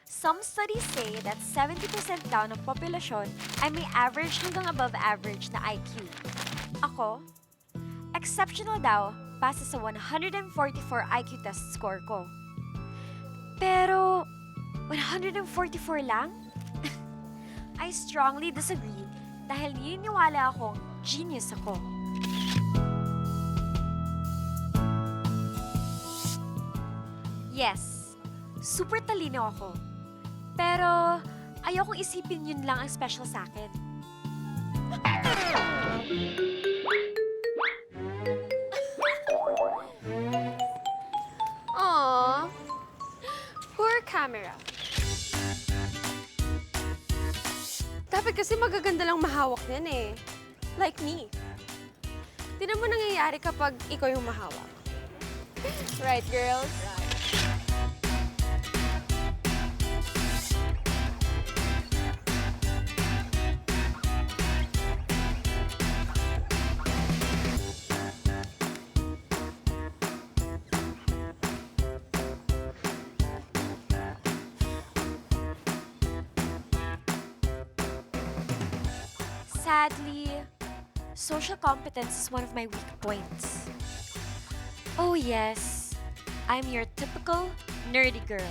Some studies say that 70% daw ng populasyon ay may average hanggang above average na IQ. Ako, exceptional daw base sa 144 IQ test score ko. Pero, 144 lang? I strongly disagree dahil naniniwala akong genius ako. Yes, super talino ako. Pero, ayokong isipin yun lang ang special sa akin. Aww. Poor camera. Dapat kasi magaganda lang mahawak yan eh. Like me. Tignan mo nangyayari kapag ikaw yung mahawak. Right, girls? Sadly, social competence is one of my weak points. Oh yes, I'm your typical nerdy girl.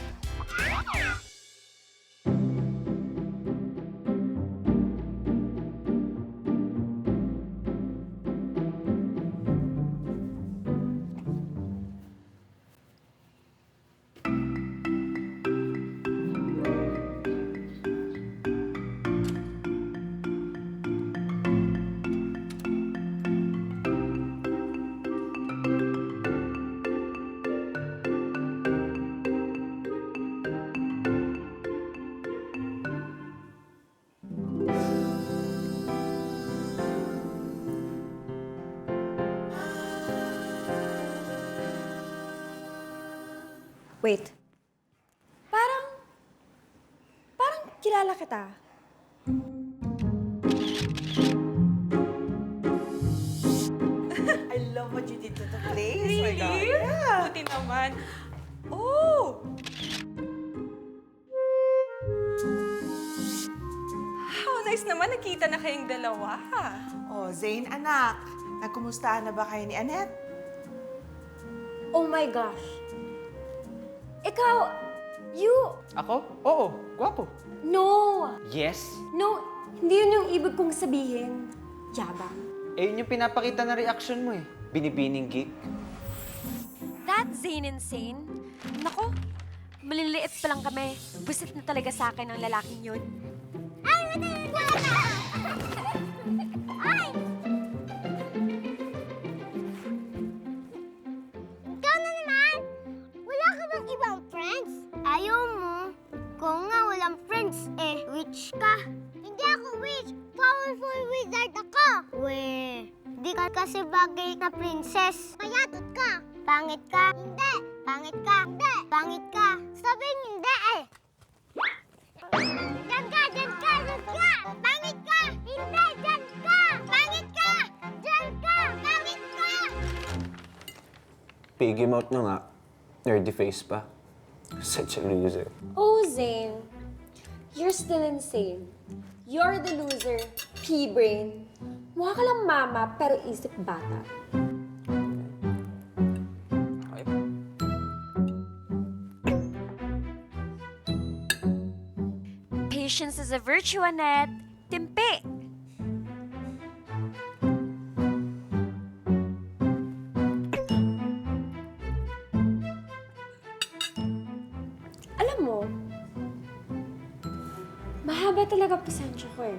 Wait. Parang kilala kita. I love what you did to the place. Really? Oh my God. Yeah. Buti naman. Oh! How nice naman nakita na kayong dalawa. Oh, Zane, anak. Nagkumustahan na ba kayo ni Annette? Oh my gosh. Ikaw, Ako? Oo, gwapo. No! Yes. No, hindi yun yung ibig kong sabihin. Yabang. Eh, yun yung pinapakita na reaction mo eh. Binibining geek. That Zane insane? Nako, maliliit pa lang kami. Busit na talaga sa akin ang lalaking yun. Ikaw na naman! Wala ka bang ibang friends? Ayaw mo? Kung nga walang friends, witch ka. Hindi ako witch! Powerful wizard ako! Weh, di ka kasi bagay na princess. Payatot ka! Pangit ka! Hindi! Pangit ka! Hindi! Pangit ka! Sabihin hindi Diyan ka! Diyan ka! Diyan ka! Pangit ka! Hindi! Diyan ka! Pangit ka! Diyan ka! Pangit ka! Piggy mouth na nga. Nerdy face pa. Such a loser. Oh, Zane. You're still insane. You're the loser, P-brain. Mukha ka lang mama, pero isip bata. Okay. Patience is a virtue, Annette. Timpi! Alam mo, mahaba talaga pasensya ko eh.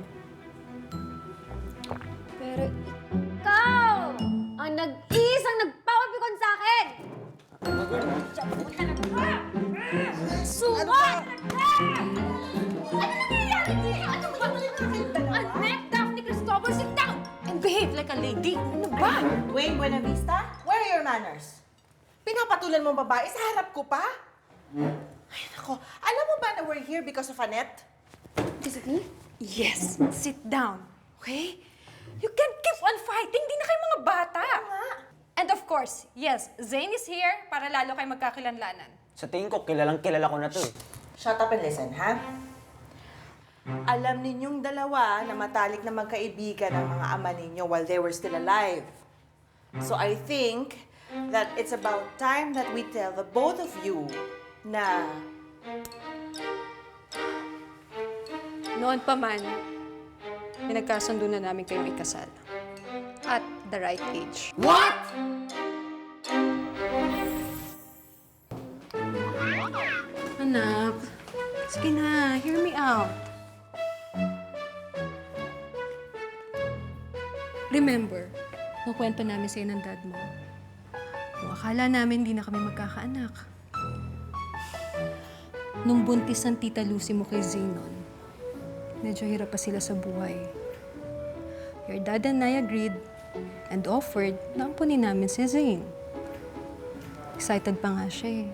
Pero ikaw ang nag-iisang nagpapapikon sa akin! Sumat! Ano nangyayari dito? Ano ba yung Annette, Daphne, Cristobal, sit down! And behave like a lady. Ano ba? Wayne Buenavista, where are your manners? Pinapatulan mo ang babae sa harap ko pa? Ay, nako. Alam mo ba na we're here because of Annette? Disagree? Yes, sit down. Okay? You can't keep on fighting. Di na kayo mga bata. Nga. And of course, course, yes, Zane is here para lalo kayo magkakilanlanan. Sa tingin ko, kilalang kilala ko na to eh. Shut up and listen, ha? Alam ninyong dalawa na matalik na magkaibigan ang mga ama ninyo while they were still alive. So I think that it's about time that we tell the both of you na Noon pa man, pinagkasundo na namin kayong ikasal. At the right age. What? Anak, sige na, hear me out. Remember, nung kwento namin sa'yo ng dad mo, nung akala namin di na kami magkakaanak. Nung buntis ang tita Lucy mo kay Zenon, medyo hirap pa sila sa buhay. Your dad and I agreed and offered na ampunin namin si Zane. Excited pa nga siya eh.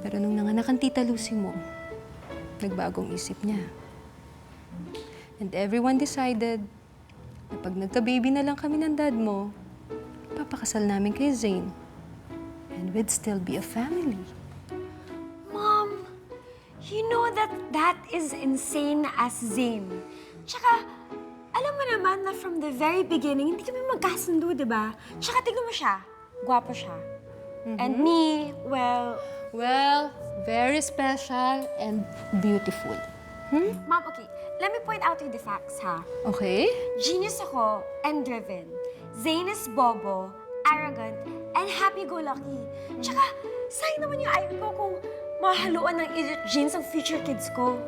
Pero nung nanganak ang tita Lucy mo, nagbagong isip niya. And everyone decided na pag nagka-baby na lang kami ng dad mo, papakasal namin kay Zane. And we'd still be a family. Mom, you know that is insane as Zane. Tsaka, alam mo naman na from the very beginning, hindi kami magkasundo, di ba? Tsaka tignan mo siya. Gwapo siya. And me, well... Well, very special and beautiful. Mom, okay. Let me point out to you the facts, ha? Okay? Genius ako and driven. Zane is bobo, arrogant, and happy-go-lucky. Tsaka, sayang naman yung ayaw ko kung mahaluan ng idiot genes ang future kids ko.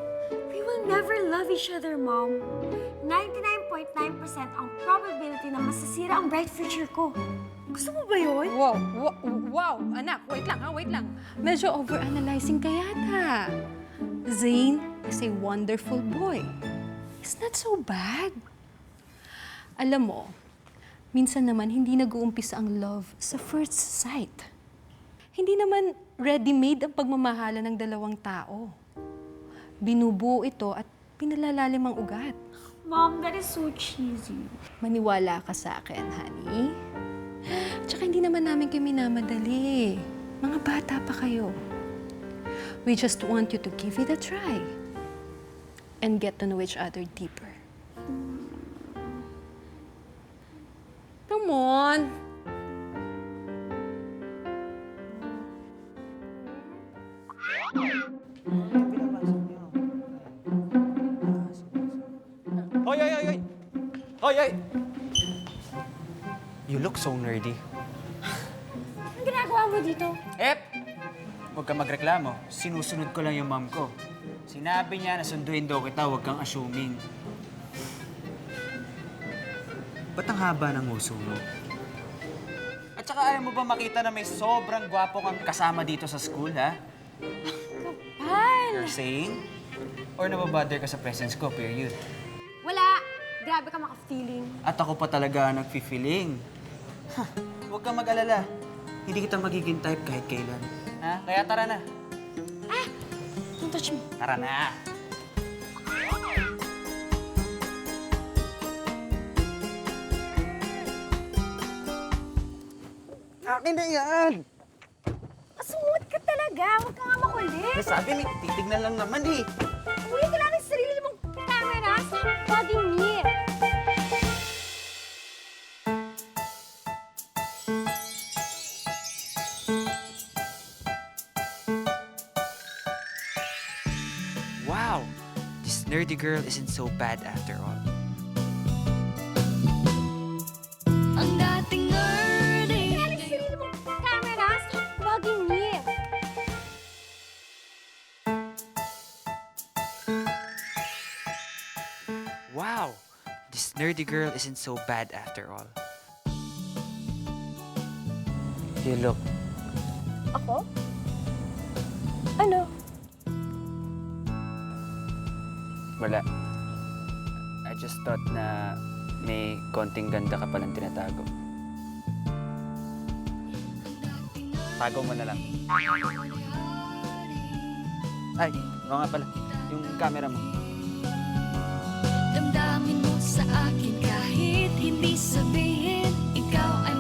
We will never love each other, Mom. 99.9% ang probability na masasira ang bright future ko. Gusto mo ba yun? Wow, anak, wait lang. Medyo overanalyzing ka yata. Zane is a wonderful boy. He's not so bad. Alam mo, minsan naman hindi nag-uumpisa ang love sa first sight. Hindi naman ready-made ang pagmamahala ng dalawang tao. Binubuo ito at pinalalalim ang ugat. Mom, that is so cheesy. Maniwala ka sa akin, honey. Tsaka hindi naman namin kayo minamadali. Mga bata pa kayo. We just want you to give it a try and get to know each other deeper. Come on. Hoy, hoy, hoy, hoy! Hoy, hoy! You look so nerdy. Anong ginagawa mo dito? Huwag kang magreklamo. Sinusunod ko lang yung mom ko. Sinabi niya na sunduin daw kita, huwag kang assuming. Ba't ang haba ng uso mo? At saka ayaw mo ba makita na may sobrang gwapo kang kasama dito sa school, ha? Kapal! You're saying? Or nababother ka sa presence ko, period? Wala. Grabe ka maka-feeling. At ako pa talaga ang nagfi-feeling. Huwag kang mag-alala. Hindi kita magiging type kahit kailan. Ha? Kaya tara na. Don't touch me. Tara na. Akin na yan! Masungit ka talaga. Huwag ka nga makulit. Nasabi, may titignan lang naman eh. Huli ka natin sa sarili mong camera. Stop bugging me. Wow! This nerdy girl isn't so bad after all. Ang dating nerdy. Natin sa sarili mong camera. Stop bugging me. Wow! This nerdy girl isn't so bad after all. You look... Ako? Ano? Wala. I just thought na may konting ganda ka palang tinatago. Tago mo na lang. Ay, oo nga pala. Yung camera mo. Damdamin mo sa akin kahit hindi sabihin, ikaw ay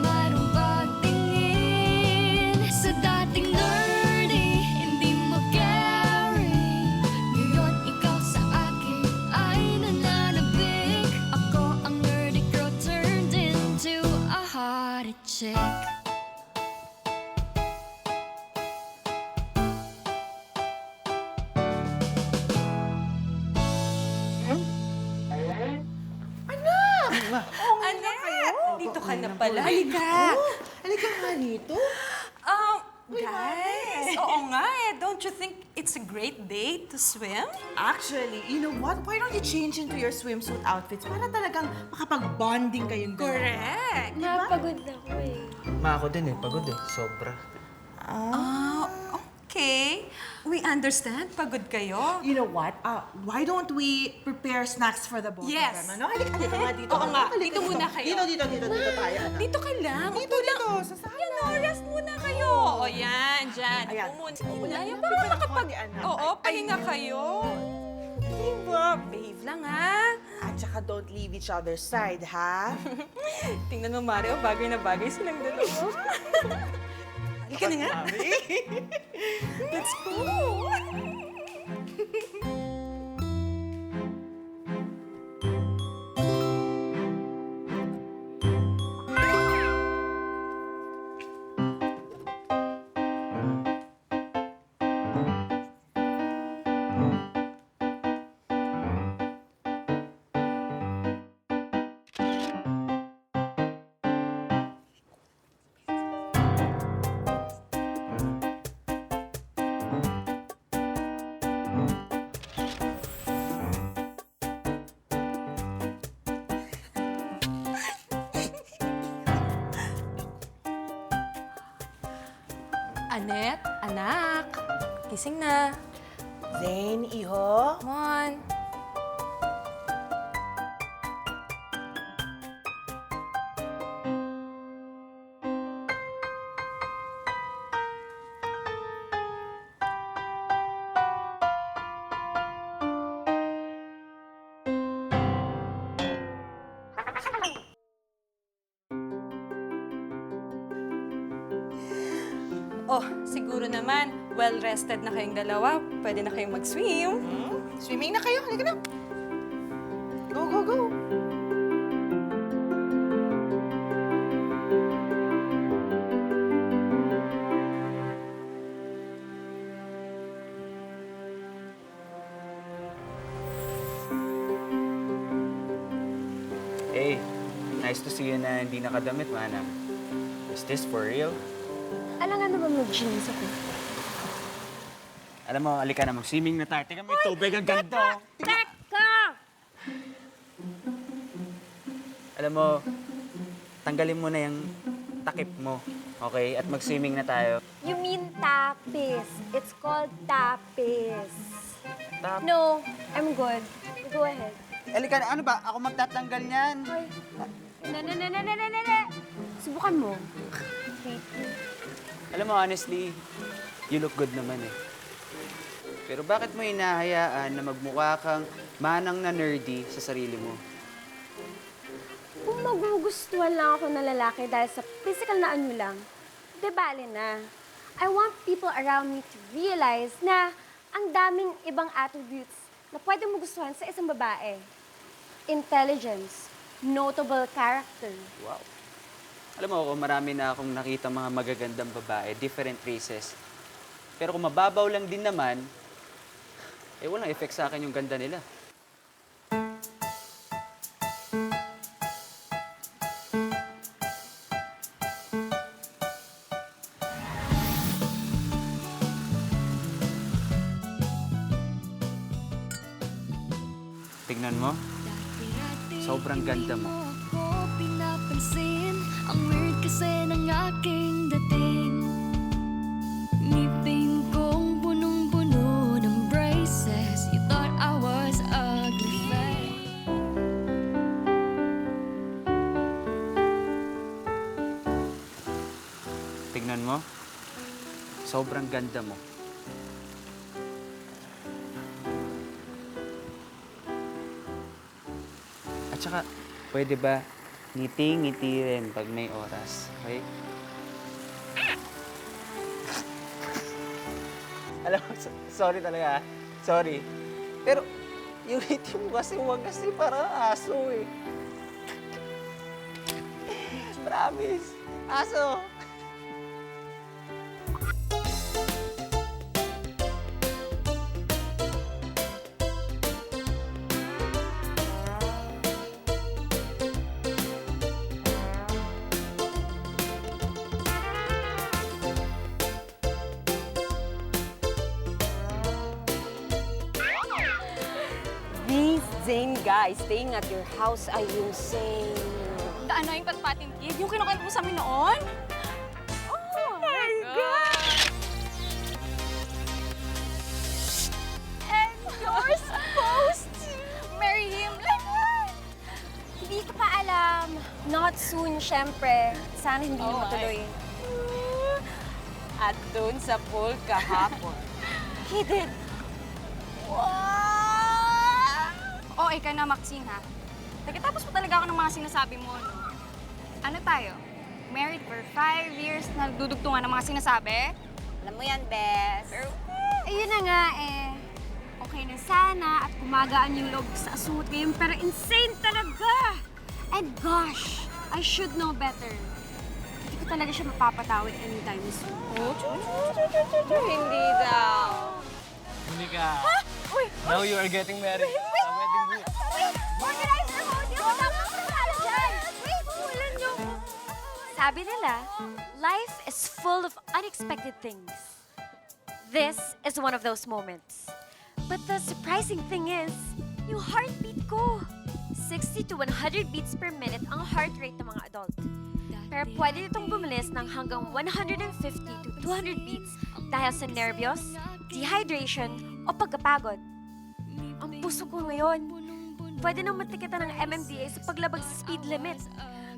gotta check. Annette! Dito ka na pala. Halika! Halika nga dito. Guys! Oo nga eh. Don't you think it's a great day to swim? Actually, you know what? Why don't you change into your swimsuit outfits para talagang makapag-bonding kayong dalawa? Correct! Napagod ako eh. Ma, ako din eh. Pagod eh. Sobra. Okay. We understand. Pagod kayo. You know what? Why don't we prepare snacks for the both Yes. of them? Ano? Halika nga dito. Oo nga. Halika Dito muna kayo. Dito tayo. Anak. Dito ka lang. Dito, sa sala. Yan o, rest muna kayo. O yan, dyan. Ayan. Upo muna. Sige na. Yan, Bibigyan para ako makapag... ni anak. Oo, pahinga kayo. Diba? Behave lang, ha? At saka don't leave each other's side, ha? Tingnan mo, Mario. Bagay na bagay silang dalawa. Halika na nga. Let's go. Annette, anak. Gising na. Zane, iho. Come on. Oh, siguro naman, well-rested na kayong dalawa. Pwede na kayong mag-swim. Swimming na kayo. Halika na. Go, go, go. Hey, nice to see you na hindi nakadamit, manang. Is this for real? Alam nga naman mag-jeans ako. Alam mo, alika na, mag-swimming na tayo. Teka, may tubig, ang ganda. Teka! Alam mo, tanggalin mo na yung takip mo, okay? At mag-swimming na tayo. You mean tapis. It's called tapis. Tap. No, I'm good. Go ahead. Alika na, ano ba? Ako magtatanggal niyan. Hoy. Na. Subukan mo. Wait. Alam mo, honestly, you look good naman eh. Pero bakit mo hinahayaan na magmukha kang manang na nerdy sa sarili mo? Kung magugustuhan lang ako ng lalaki dahil sa physical na anyo lang, di bale na. I want people around me to realize na ang daming ibang attributes na pwede mo gustuhan sa isang babae. Intelligence, notable character. Wow. Alam mo, kung marami na akong nakita mga magagandang babae, different races. Pero kung mababaw lang din naman, eh walang effect sa akin yung ganda nila. Tingnan mo, sobrang ganda mo. Pinapansin ang weird kasi ng aking dating. Ngipin kong punong-puno ng braces. You thought I was ugly fake. Tingnan mo, sobrang ganda mo. At saka, pwede ba ngiti-ngiti rin pag may oras, okay? Alam mo, sorry talaga, sorry. Pero, yung ngiti mo kasi huwag kasi parang aso eh. Para Promise. Aso. These Zane guys staying at your house ay insane. Ano yung patpatin kid? Yung kinukwento mo sa amin noon? Oh my God! And you're supposed to marry him like what? Hindi ko pa alam. Not soon, syempre. Sana hindi na matuloy. At doon sa pool kahapon. He did. Oo, ikaw na, Maxine, ha? Nagkatapos mo talaga ako ng mga sinasabi mo, no? Ano tayo? Married for 5 years na nagdudugtungan ng mga sinasabi? Alam mo yan, Bes. Pero, Ayun na nga eh. Okay na sana at kumagaan yung loob ko sa asuot ngayon, pero insane talaga! And gosh, I should know better. Hindi ko talaga siya mapapatawad anytime soon. Hindi daw. Monica, now you are getting married. Sa wedding booth. Organize the hotel! Wala mo sa dyan! Wait, walan niyo! Sabi nila, life is full of unexpected things. This is one of those moments. But the surprising thing is, yung heartbeat ko. 60 to 100 beats per minute ang heart rate ng mga adult. Pero pwede nitong bumilis ng hanggang 150 to 200 beats dahil sa nervyos, dehydration, o pagkapagod. Ang puso ko ngayon, pwede nang matikitan ng MMDA sa paglabag sa speed limit.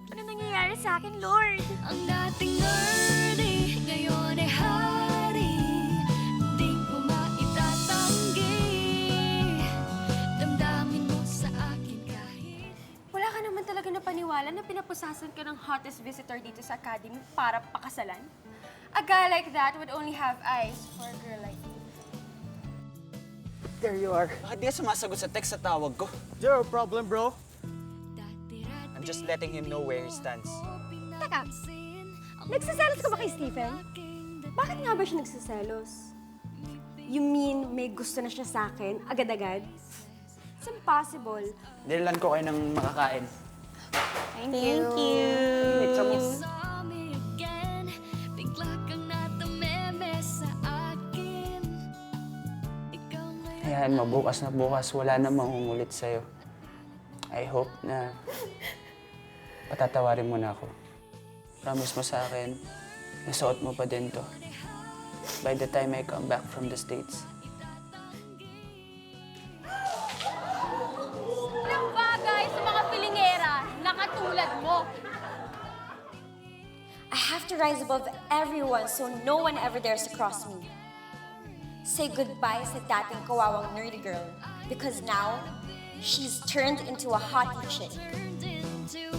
Ano nangyayari sa akin, Lord? Ang dating nerdy, ngayon ay hari. Di ko maitatanggi. Damdamin mo sa akin kahit Wala ka naman talaga napaniwala na pinapusasan ka ng hottest visitor dito sa academy para pakasalan? A guy like that would only have eyes for a girl like you. There you are. Bakit di ka sumasagot sa text sa tawag ko? Zero problem, bro. I'm just letting him know where he stands. Teka, nagsiselos ka ba kay Stephen? Bakit nga ba siya nagsiselos? You mean may gusto na siya sa akin, agad-agad? It's impossible. Nilan ko kayo ng makakain. Thank you. saw me again. Bigla kang natameme sa akin. Ikaw ngayon Hayaan mo, bukas na bukas, wala na mangungulit sa'yo. I hope na patatawarin mo na ako. Promise mo sa akin, nasuot mo pa din to. By the time I come back from the States. Walang bagay sa mga pilingera na katulad mo. I have to rise above everyone so no one ever dares to cross me. Say goodbye sa dating kawawang nerdy girl because now, she's turned into a hottie chick. turned into